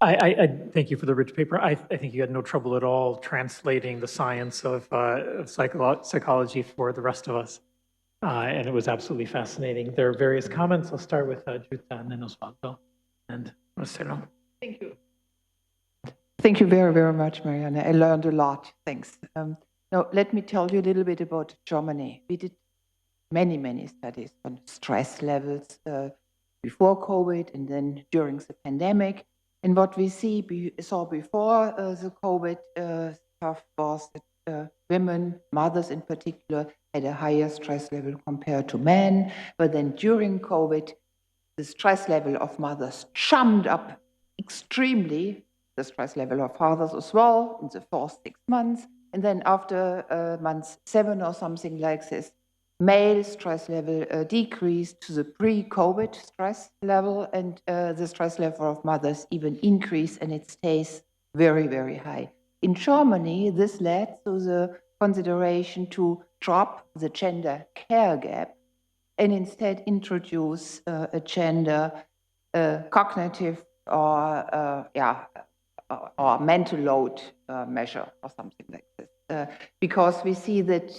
I thank you for the rich paper. I think you had no trouble at all translating the science of psychology for the rest of us. And it was absolutely fascinating. There are various comments. I'll start with Jutta and then Osvaldo and Marcelo. Thank you. Thank you very, very much, Mariana. I learned a lot. Thanks. Now, let me tell you a little bit about Germany. We did many, many studies on stress levels before COVID and then during the pandemic. And what we saw before the COVID stuff was that women, mothers in particular, had a higher stress level compared to men. But then during COVID, the stress level of mothers jumped up extremely, the stress level of fathers as well in the first 6 months. And then after month 7 or something like this, male stress level decreased to the pre-COVID stress level, and the stress level of mothers even increased, and it stays very, very high. In Germany, this led to the consideration to drop the gender care gap and instead introduce a gender cognitive or mental load measure or something like this. Because we see that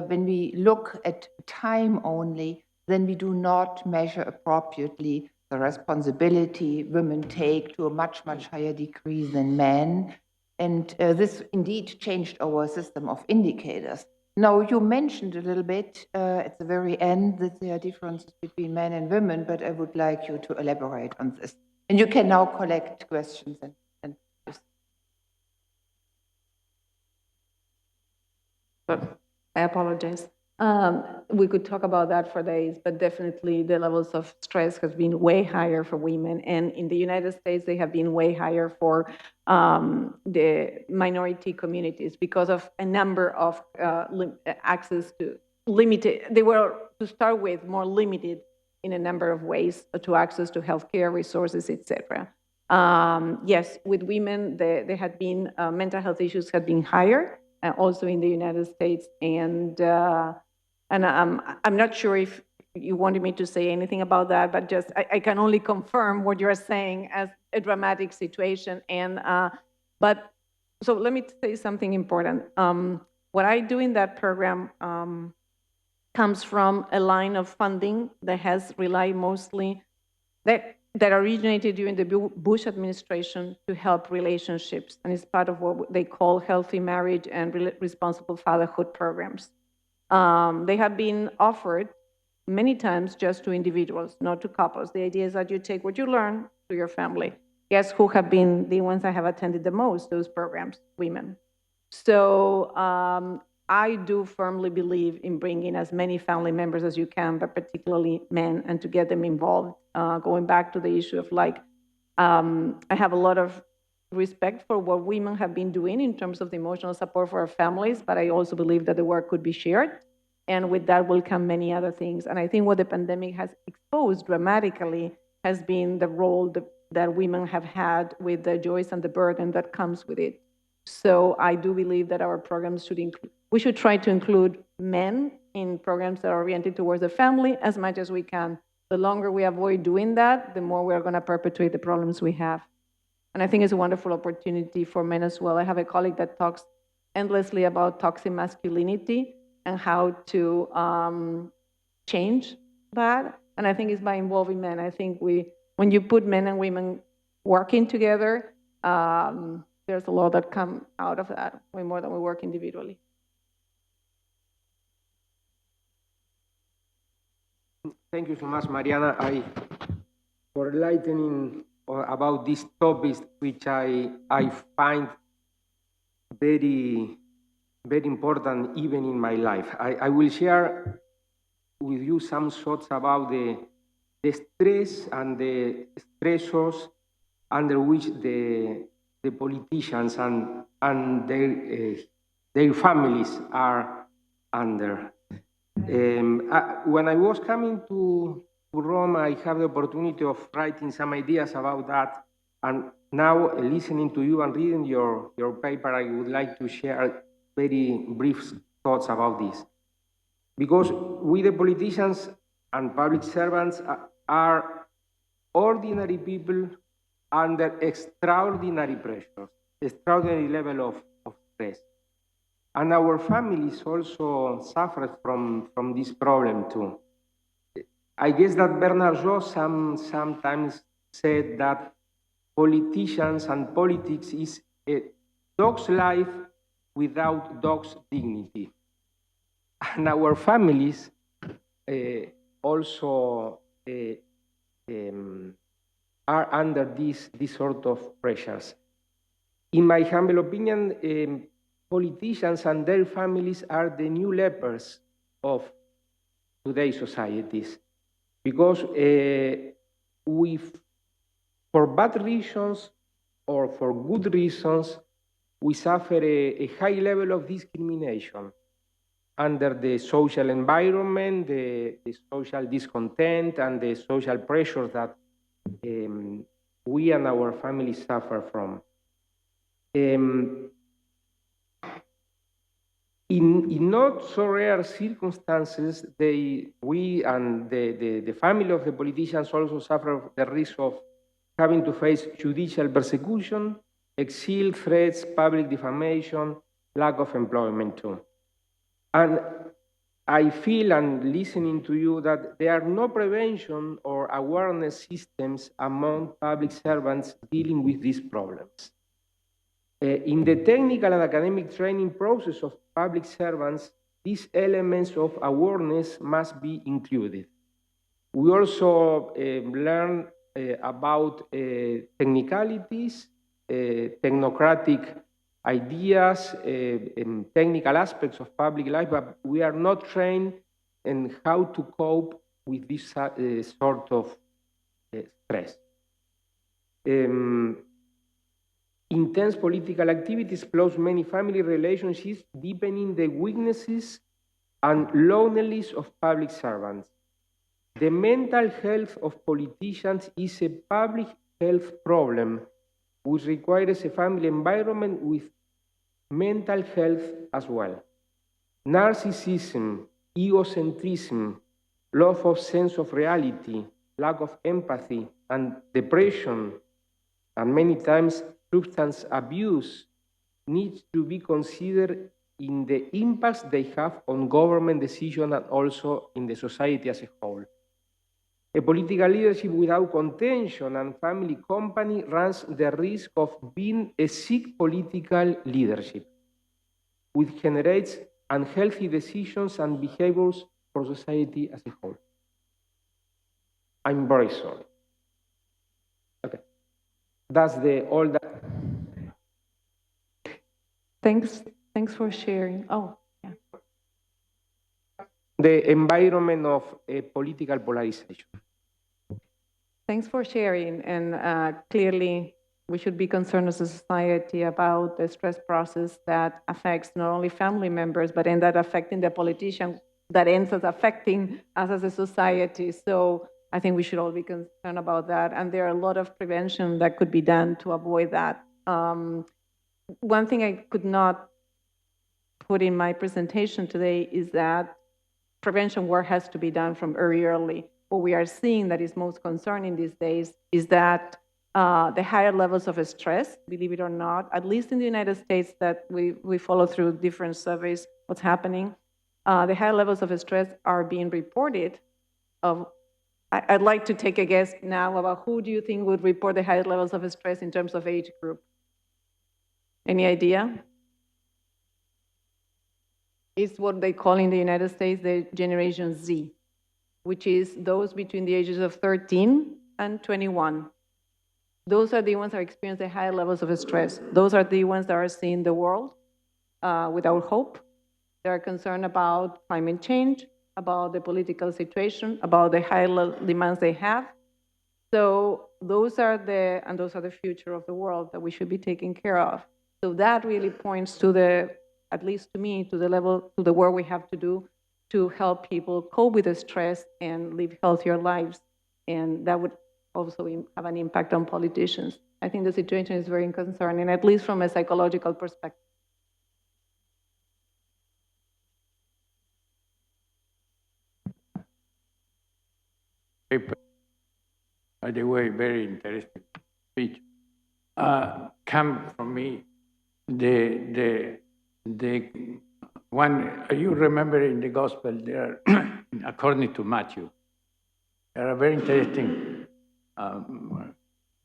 when we look at time only, then we do not measure appropriately the responsibility women take to a much, much higher degree than men. And this indeed changed our system of indicators. Now, you mentioned a little bit at the very end that there are differences between men and women, but I would like you to elaborate on this. And you can now collect questions and But I apologize. We could talk about that for days, but definitely the levels of stress has been way higher for women. And in the United States, they have been way higher for the minority communities because of a number of access to limited, they were to start with more limited in a number of ways to access to healthcare resources, etc. Yes, with women, there had been mental health issues had been higher. Also in the United States, and I'm not sure if you wanted me to say anything about that, but just I can only confirm what you're saying as a dramatic situation. And but so let me say something important. What I do in that program comes from a line of funding that has relied mostly that originated during the Bush administration to help relationships, and it's part of what they call healthy marriage and responsible fatherhood programs. They have been offered many times just to individuals, not to couples. The idea is that you take what you learn to your family. Guess who have been the ones that have attended the most those programs? Women. So I do firmly believe in bringing as many family members as you can, but particularly men, and to get them involved. Going back to the issue of I have a lot of respect for what women have been doing in terms of the emotional support for our families, but I also believe that the work could be shared. And with that will come many other things. And I think what the pandemic has exposed dramatically has been the role that women have had with the joys and the burden that comes with it. So I do believe that our programs we should try to include men in programs that are oriented towards the family as much as we can. The longer we avoid doing that, the more we're going to perpetuate the problems we have. And I think it's a wonderful opportunity for men as well. I have a colleague that talks endlessly about toxic masculinity and how to change that. And I think it's by involving men. I think when you put men and women working together, there's a lot that come out of that, way more than we work individually. Thank you so much, Mariana, for enlightening about these topics, which I find very, very important even in my life. I will share with you some thoughts about the stress and the stressors under which the politicians and their families are under. When I was coming to Rome, I had the opportunity of writing some ideas about that. And now, listening to you and reading your paper, I would like to share very brief thoughts about this. Because we, the politicians and public servants, are ordinary people under extraordinary pressures, extraordinary level of stress. And our families also suffered from this problem too. I guess that Bernard Shaw sometimes said that politicians and politics is a dog's life without dog's dignity. And our families also are under these sort of pressures. In my humble opinion, politicians and their families are the new lepers of today's societies, because for bad reasons or for good reasons, we suffer a high level of discrimination under the social environment, the social discontent, and the social pressures that we and our families suffer from. In not so rare circumstances, we and the family of the politicians also suffer the risk of having to face judicial persecution, exile, threats, public defamation, lack of employment too. And I feel, and listening to you, that there are no prevention or awareness systems among public servants dealing with these problems. In the technical and academic training process of public servants, these elements of awareness must be included. We also learn about technicalities, technocratic ideas, and technical aspects of public life, but we are not trained in how to cope with this sort of stress. Intense political activities close many family relationships, deepening the weaknesses and loneliness of public servants. The mental health of politicians is a public health problem, which requires a family environment with mental health as well. Narcissism, egocentrism, loss of sense of reality, lack of empathy, and depression, and many times substance abuse, needs to be considered in the impacts they have on government decision and also in the society as a whole. A political leadership without contention and family company runs the risk of being a sick political leadership, which generates unhealthy decisions and behaviors for society as a whole. I'm very sorry. Okay. That's all that. Thanks for sharing. Oh, yeah. The environment of political polarization. Thanks for sharing. And clearly, we should be concerned as a society about the stress process that affects not only family members, but in that affecting the politician, that ends up affecting us as a society. So I think we should all be concerned about that. And there are a lot of prevention that could be done to avoid that. One thing I could not put in my presentation today is that prevention work has to be done from very early. What we are seeing that is most concerning these days is that the higher levels of stress, believe it or not, at least in the United States that we follow through different surveys what's happening, the higher levels of stress are being reported of. I'd like to take a guess now about who do you think would report the highest levels of stress in terms of age group? Any idea? It's what they call in the United States the Generation Z, which is those between the ages of 13 and 21. Those are the ones that experience the higher levels of stress. Those are the ones that are seeing the world without hope. They are concerned about climate change, about the political situation, about the high demands they have. So those are the future of the world that we should be taking care of. So that really points to at least to me, to the work we have to do to help people cope with the stress and live healthier lives. And that would also have an impact on politicians. I think the situation is very concerning, at least from a psychological perspective. By the way, very interesting speech. come from me. The one you remember in the gospel there, according to Matthew, there are very interesting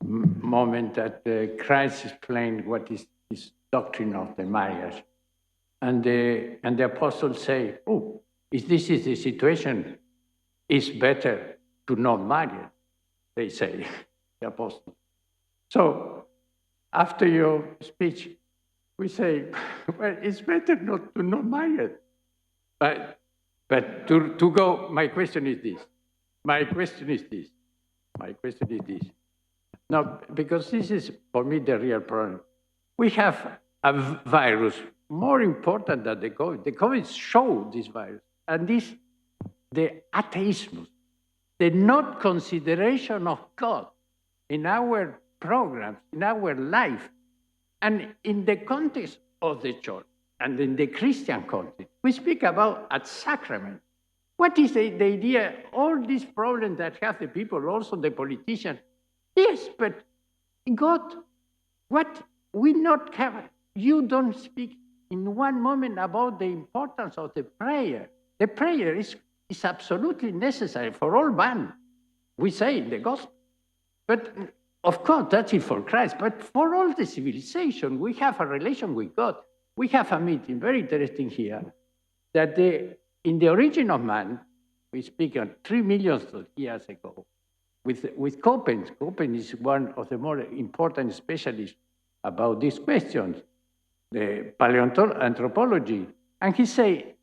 moment that Christ explained what is his doctrine of the marriage, and the apostles say, "Oh, if this is the situation, it's better to not marry." They say, the apostles. So after your speech, we say, well, it's better not to not marry. But to go, my question is this. No, because this is, for me, the real problem. We have a virus more important than the COVID. The COVID showed this virus. And this, the atheism, the not consideration of God in our programs, in our life, and in the context of the church, and in the Christian context. We speak about a sacrament. What is the idea? All these problems that have the people, also the politicians. Yes, but God, what we not have, you don't speak in one moment about the importance of the prayer. The prayer is absolutely necessary for all man, we say in the gospel. But of course, that's it for Christ. But for all the civilization, we have a relation with God. We have a meeting, very interesting here, that in the origin of man, we speak of 3 million years ago, with Copen. Copen is one of the more important specialists about these questions, the paleoanthropology. And he say,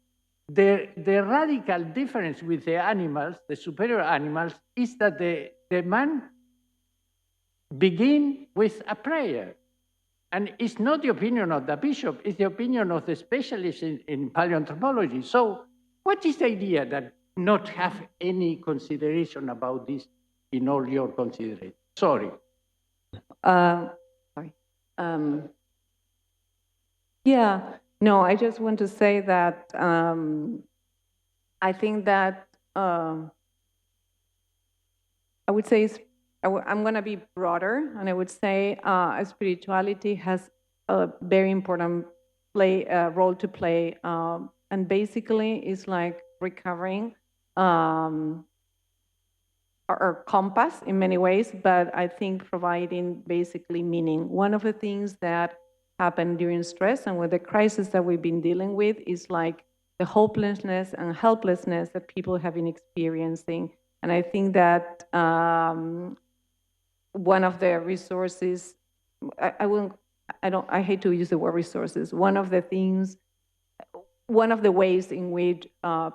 the radical difference with the animals, the superior animals, is that the man begin with a prayer. And it's not the opinion of the bishop, it's the opinion of the specialists in paleoanthropology. So what is the idea that not have any consideration about this in all your consideration? Sorry. Yeah, no, I just want to say that I think that I would say I'm going to be broader, and I would say spirituality has a very important role to play, and basically it's like recovering our compass in many ways, but I think providing basically meaning. One of the things that happened during stress and with the crisis that we've been dealing with is like the hopelessness and helplessness that people have been experiencing. And I think that one of the resources, I hate to use the word resources. One of the ways in which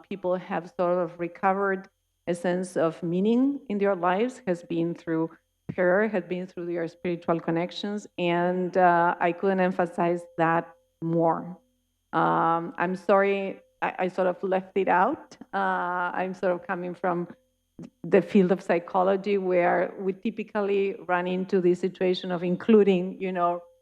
people have sort of recovered a sense of meaning in their lives has been through prayer, has been through their spiritual connections, and I couldn't emphasize that more. I'm sorry, I sort of left it out. I'm sort of coming from the field of psychology, where we typically run into the situation of including,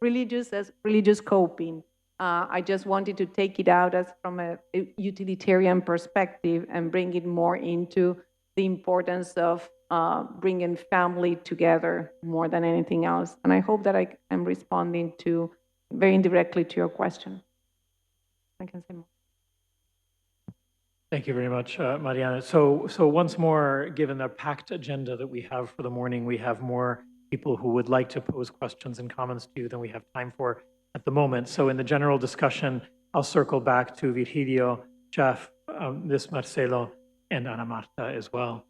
religious coping. I just wanted to take it out as from a utilitarian perspective and bring it more into the importance of bringing family together more than anything else. And I hope that I am responding to very indirectly to your question. I can say more. Thank you very much, Mariana. So once more, given the packed agenda that we have for the morning, we have more people who would like to pose questions and comments to you than we have time for at the moment. So in the general discussion, I'll circle back to Virgilio, Jeff, Miss Marcelo, and Ana Marta as well.